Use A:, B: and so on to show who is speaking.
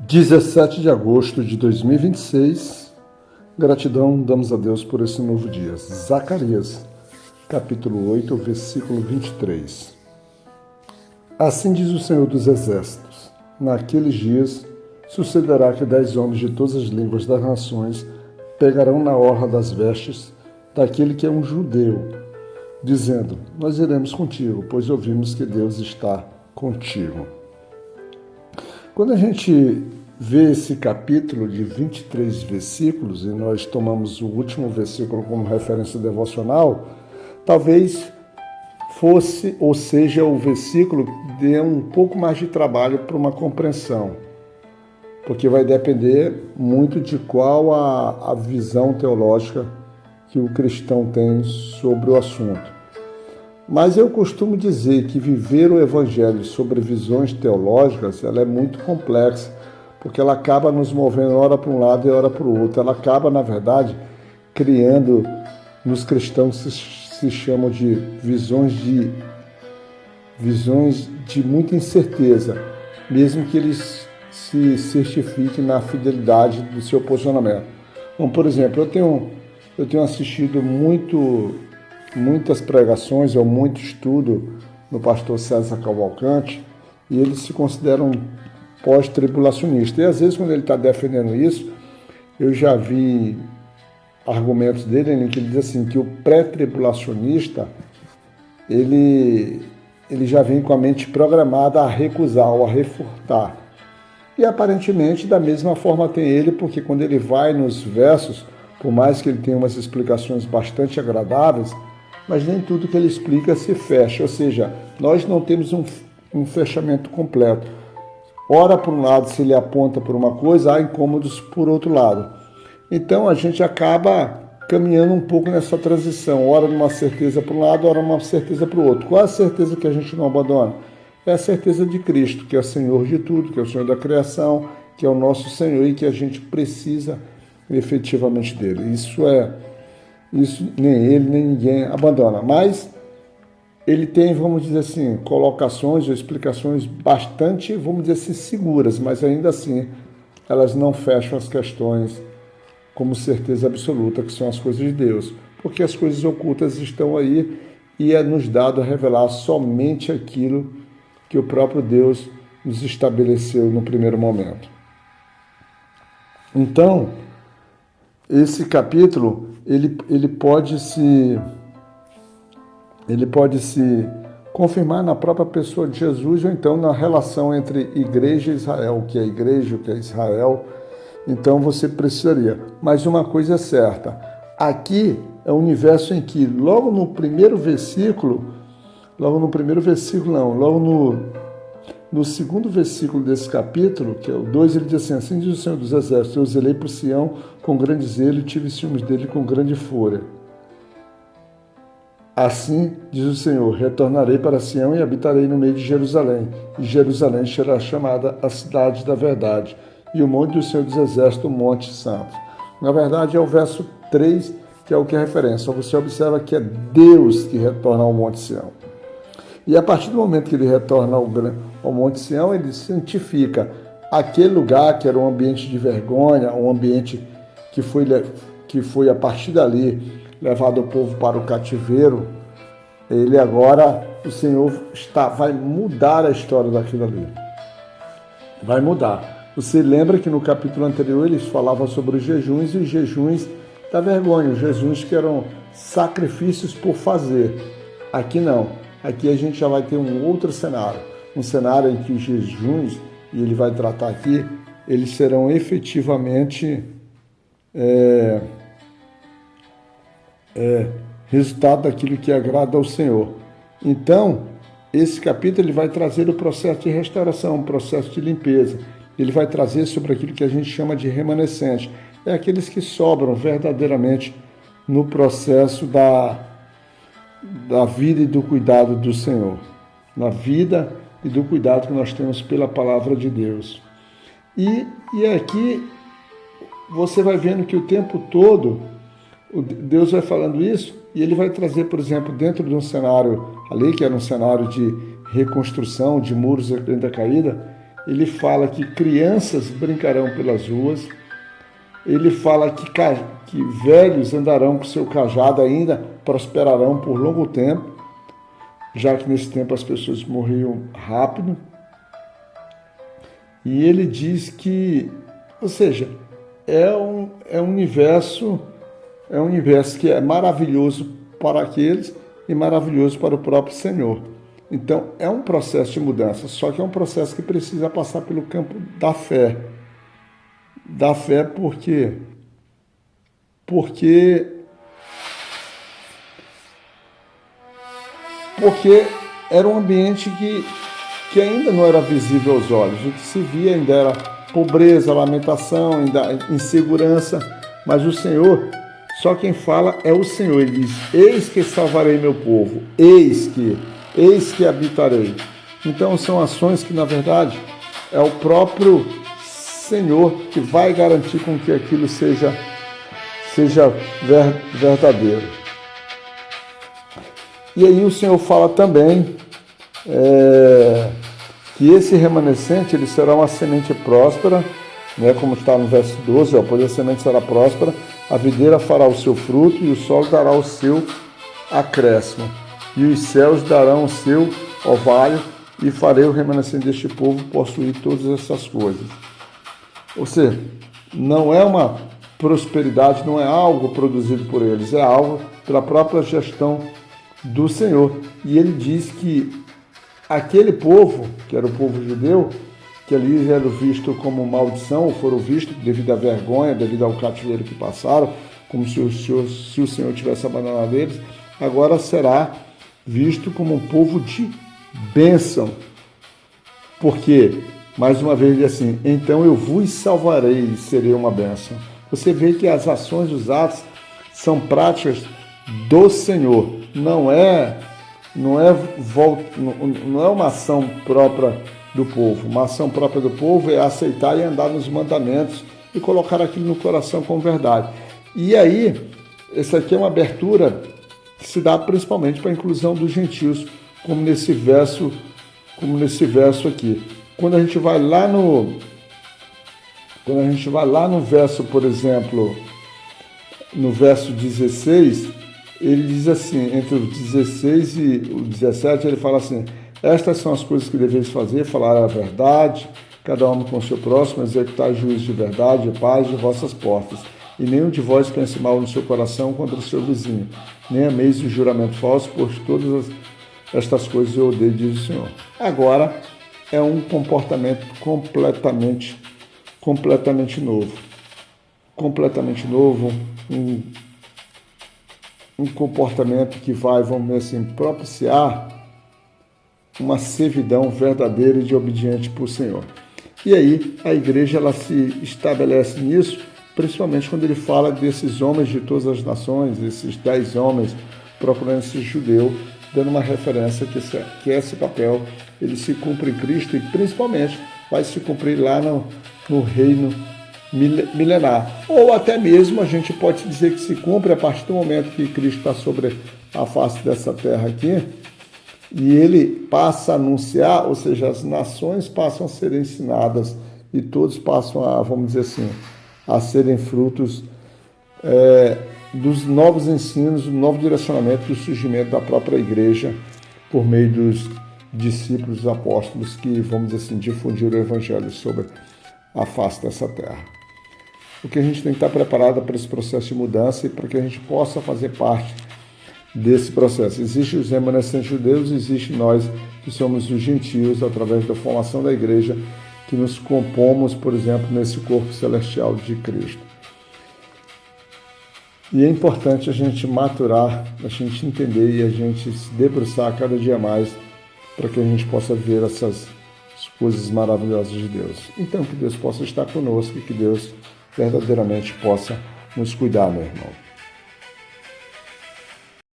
A: 17 de agosto de 2026, gratidão damos a Deus por esse novo dia. Zacarias, capítulo 8, versículo 23. Assim diz o Senhor dos Exércitos: naqueles dias sucederá que 10 homens de todas as línguas das nações pegarão na orla das vestes daquele que é um judeu, dizendo: nós iremos contigo, pois ouvimos que Deus está contigo. Quando a gente vê esse capítulo de 23 versículos, e nós tomamos o último versículo como referência devocional, talvez fosse, ou seja, o versículo que dê um pouco mais de trabalho para uma compreensão, porque vai depender muito de qual a visão teológica que o cristão tem sobre o assunto. Mas eu costumo dizer que viver o Evangelho sobre visões teológicas, ela é muito complexa, porque ela acaba nos movendo ora para um lado e ora para o outro. Ela acaba, na verdade, criando nos cristãos que se chamam de visões de muita incerteza, mesmo que eles se certifiquem na fidelidade do seu posicionamento. Como, por exemplo, eu tenho assistido muitas pregações ou muito estudo no pastor César Cavalcante, e ele se considera um pós-tribulacionista. E às vezes, quando ele está defendendo isso, eu já vi argumentos dele em que ele diz assim, que o pré-tribulacionista ele já vem com a mente programada a recusar ou a refutar. E aparentemente da mesma forma tem ele, porque quando ele vai nos versos, por mais que ele tenha umas explicações bastante agradáveis, mas nem tudo que ele explica se fecha, ou seja, nós não temos um fechamento completo. Ora por um lado, se ele aponta por uma coisa, há incômodos por outro lado. Então a gente acaba caminhando um pouco nessa transição, ora numa certeza para um lado, ora numa certeza para o outro. Qual é a certeza que a gente não abandona? É a certeza de Cristo, que é o Senhor de tudo, que é o Senhor da criação, que é o nosso Senhor e que a gente precisa efetivamente dele. Isso nem ele, nem ninguém abandona. Mas ele tem, vamos dizer assim, colocações ou explicações bastante, vamos dizer assim, seguras, mas ainda assim elas não fecham as questões como certeza absoluta, que são as coisas de Deus. Porque as coisas ocultas estão aí e é nos dado a revelar somente aquilo que o próprio Deus nos estabeleceu no primeiro momento. Então, esse capítulo, ele pode se confirmar na própria pessoa de Jesus, ou então na relação entre igreja e Israel, o que é igreja, o que é Israel. Então você precisaria. Mas uma coisa é certa, aqui é um universo em que logo no segundo versículo desse capítulo, que é o 2, ele diz assim diz o Senhor dos Exércitos: eu zelei por Sião com grande zelo e tive ciúmes dele com grande fúria. Assim, diz o Senhor, retornarei para Sião e habitarei no meio de Jerusalém, e Jerusalém será chamada a cidade da verdade, e o monte do Senhor dos Exércitos, o monte santo. Na verdade, é o verso 3 que é o que é referência. Você observa que é Deus que retorna ao monte Sião. E a partir do momento que ele retorna ao Monte Sião, ele santifica aquele lugar que era um ambiente de vergonha, um ambiente que foi a partir dali levado o povo para o cativeiro. Ele agora, o Senhor vai mudar a história daquilo ali. Vai mudar. Você lembra que no capítulo anterior eles falavam sobre os jejuns e os jejuns da vergonha, os jejuns que eram sacrifícios por fazer. Aqui não. Aqui a gente já vai ter um outro cenário, um cenário em que os jejuns, e ele vai tratar aqui, eles serão efetivamente resultado daquilo que agrada ao Senhor. Então, esse capítulo ele vai trazer o processo de restauração, o processo de limpeza. Ele vai trazer sobre aquilo que a gente chama de remanescente. É aqueles que sobram verdadeiramente no processo da vida e do cuidado do Senhor, na vida e do cuidado que nós temos pela palavra de Deus. E aqui você vai vendo que o tempo todo Deus vai falando isso e ele vai trazer, por exemplo, dentro de um cenário ali, que era um cenário de reconstrução de muros ainda caída, ele fala que crianças brincarão pelas ruas, ele fala que velhos andarão com seu cajado, ainda prosperarão por longo tempo, já que nesse tempo as pessoas morriam rápido. E ele diz que, ou seja, é um universo que é maravilhoso para aqueles e maravilhoso para o próprio Senhor. Então, é um processo de mudança, só que é um processo que precisa passar pelo campo da fé. Da fé por quê? Porque era um ambiente que ainda não era visível aos olhos. O que se via ainda era pobreza, lamentação, ainda insegurança, mas o Senhor, só quem fala é o Senhor. Ele diz: eis que salvarei meu povo, eis que habitarei. Então são ações que, na verdade, é o próprio Senhor que vai garantir com que aquilo seja verdadeiro. E aí o Senhor fala também que esse remanescente ele será uma semente próspera, né, como está no verso 12, pois a semente será próspera, a videira fará o seu fruto e o sol dará o seu acréscimo, e os céus darão o seu orvalho, e farei o remanescente deste povo possuir todas essas coisas. Ou seja, não é uma prosperidade, não é algo produzido por eles, é algo pela própria gestão do Senhor. E ele diz que aquele povo, que era o povo judeu, que ali era visto como maldição, ou foram vistos devido à vergonha, devido ao cativeiro que passaram, como se o Senhor tivesse abandonado eles, agora será visto como um povo de bênção. Porque, mais uma vez, ele diz assim: então eu vos salvarei e serei uma bênção. Você vê que as ações, os atos, são práticas do Senhor. Não é uma ação própria do povo. Uma ação própria do povo é aceitar e andar nos mandamentos e colocar aquilo no coração como verdade. E aí, essa aqui é uma abertura que se dá principalmente para a inclusão dos gentios, como nesse verso aqui. Quando a gente vai lá no verso, por exemplo, no verso 16, ele diz assim, entre o 16 e o 17, ele fala assim: estas são as coisas que deveis fazer, falar a verdade, cada homem com o seu próximo, executar juízo de verdade e paz de vossas portas. E nenhum de vós pense mal no seu coração contra o seu vizinho, nem ameis o juramento falso, pois todas estas coisas eu odeio, diz o Senhor. Agora é um comportamento completamente novo. Completamente novo, um comportamento que vai, vamos dizer assim, propiciar uma servidão verdadeira e de obediente para o Senhor. E aí a igreja ela se estabelece nisso, principalmente quando ele fala desses homens de todas as nações, esses 10 homens procurando esse judeu, dando uma referência que esse papel ele se cumpre em Cristo e principalmente vai se cumprir lá no reino milenar. Ou até mesmo a gente pode dizer que se cumpre a partir do momento que Cristo está sobre a face dessa terra aqui e ele passa a anunciar, ou seja, as nações passam a ser ensinadas e todos passam a, vamos dizer assim, a serem frutos dos novos ensinos, do novo direcionamento, do surgimento da própria igreja por meio dos discípulos, dos apóstolos que, vamos dizer assim, difundiram o evangelho sobre a face dessa terra. O que a gente tem que estar preparado para esse processo de mudança e para que a gente possa fazer parte desse processo. Existem os remanescentes judeus, existe nós que somos os gentios através da formação da igreja que nos compomos, por exemplo, nesse corpo celestial de Cristo. E é importante a gente maturar, a gente entender e a gente se debruçar cada dia mais para que a gente possa ver essas coisas maravilhosas de Deus. Então, que Deus possa estar conosco e que Deus verdadeiramente possa nos cuidar, meu irmão.